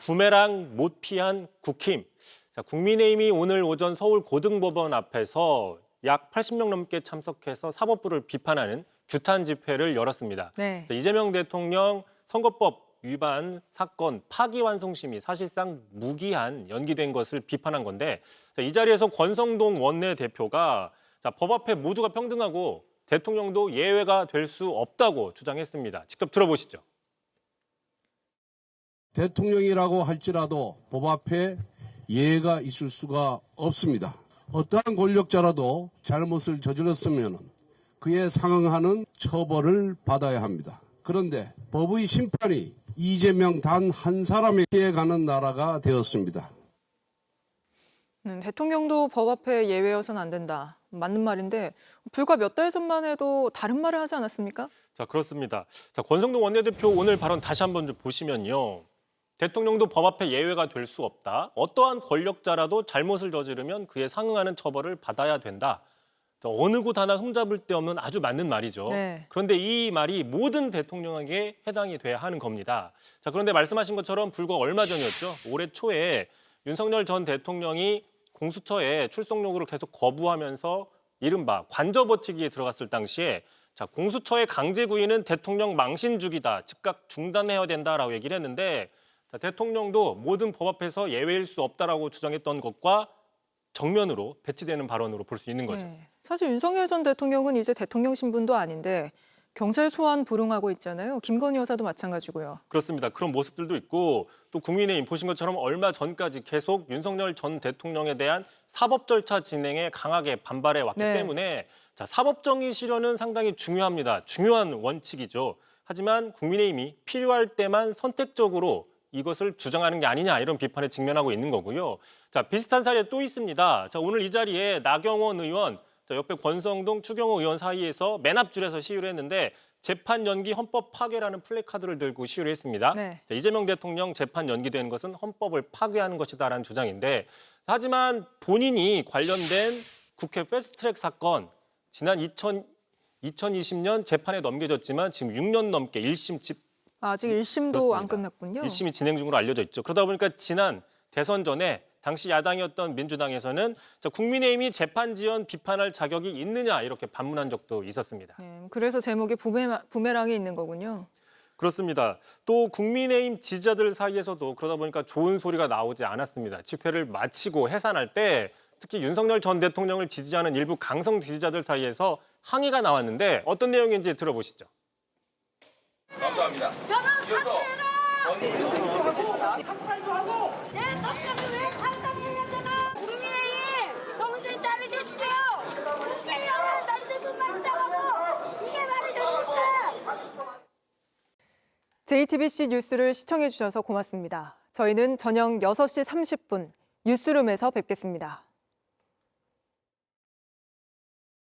부메랑 못 피한 국힘. 국민의힘이 오늘 오전 서울 고등법원 앞에서 약 80명 넘게 참석해서 사법부를 비판하는 규탄 집회를 열었습니다. 네. 이재명 대통령 선거법 위반 사건 파기환송심이 사실상 무기한 연기된 것을 비판한 건데, 이 자리에서 권성동 원내대표가 법 앞에 모두가 평등하고 대통령도 예외가 될 수 없다고 주장했습니다. 직접 들어보시죠. 대통령이라고 할지라도 법 앞에 예외가 있을 수가 없습니다. 어떠한 권력자라도 잘못을 저질렀으면 그에 상응하는 처벌을 받아야 합니다. 그런데 법의 심판이 이재명 단 한 사람에 가는 나라가 되었습니다. 대통령도 법 앞에 예외여서는 안 된다. 맞는 말인데 불과 몇 달 전만 해도 다른 말을 하지 않았습니까? 그렇습니다. 권성동 원내대표 오늘 발언 다시 한번 좀 보시면요. 대통령도 법 앞에 예외가 될 수 없다. 어떠한 권력자라도 잘못을 저지르면 그에 상응하는 처벌을 받아야 된다. 어느 곳 하나 흠잡을 데 없는 아주 맞는 말이죠. 네. 그런데 이 말이 모든 대통령에게 해당이 돼야 하는 겁니다. 그런데 말씀하신 것처럼 불과 얼마 전이었죠. 올해 초에 윤석열 전 대통령이 공수처에 출석 요구를 계속 거부하면서 이른바 관저버티기에 들어갔을 당시에 공수처의 강제 구인은 대통령 망신주기다. 즉각 중단해야 된다라고 얘기를 했는데 대통령도 모든 법 앞에서 예외일 수 없다라고 주장했던 것과 정면으로 배치되는 발언으로 볼 수 있는 거죠. 네. 사실 윤석열 전 대통령은 이제 대통령 신분도 아닌데 경찰 소환 불응하고 있잖아요. 김건희 여사도 마찬가지고요. 그렇습니다. 그런 모습들도 있고 또 국민의힘 보신 것처럼 얼마 전까지 계속 윤석열 전 대통령에 대한 사법 절차 진행에 강하게 반발해 왔기 네. 때문에 사법 정의 실현은 상당히 중요합니다. 중요한 원칙이죠. 하지만 국민의힘이 필요할 때만 선택적으로 이것을 주장하는 게 아니냐 이런 비판에 직면하고 있는 거고요. 비슷한 사례 또 있습니다. 오늘 이 자리에 나경원 의원, 옆에 권성동, 추경호 의원 사이에서 맨 앞줄에서 시위를 했는데 재판 연기 헌법 파괴라는 플래카드를 들고 시위를 했습니다. 네. 이재명 대통령 재판 연기된 것은 헌법을 파괴하는 것이다라는 주장인데 하지만 본인이 관련된 국회 패스트트랙 사건 지난 2020년 재판에 넘겨졌지만 지금 6년 넘게 1심 아직 1심도 그렇습니다. 안 끝났군요. 1심이 진행 중으로 알려져 있죠. 그러다 보니까 지난 대선 전에 당시 야당이었던 민주당에서는 국민의힘이 재판 지연 비판할 자격이 있느냐 이렇게 반문한 적도 있었습니다. 네, 그래서 제목에 부메랑이 있는 거군요. 그렇습니다. 또 국민의힘 지지자들 사이에서도 그러다 보니까 좋은 소리가 나오지 않았습니다. 집회를 마치고 해산할 때 특히 윤석열 전 대통령을 지지하는 일부 강성 지지자들 사이에서 항의가 나왔는데 어떤 내용인지 들어보시죠. 감사합니다. 이어서 삭발도 하고 내 덕분에 왜 판단해야잖아. 국민의힘 정신 차리십시오. 국회의원을 남들뿐만 있다고 이게 말이 됩니까? JTBC 뉴스를 시청해 주셔서 고맙습니다. 저희는 저녁 6시 30분 뉴스룸에서 뵙겠습니다.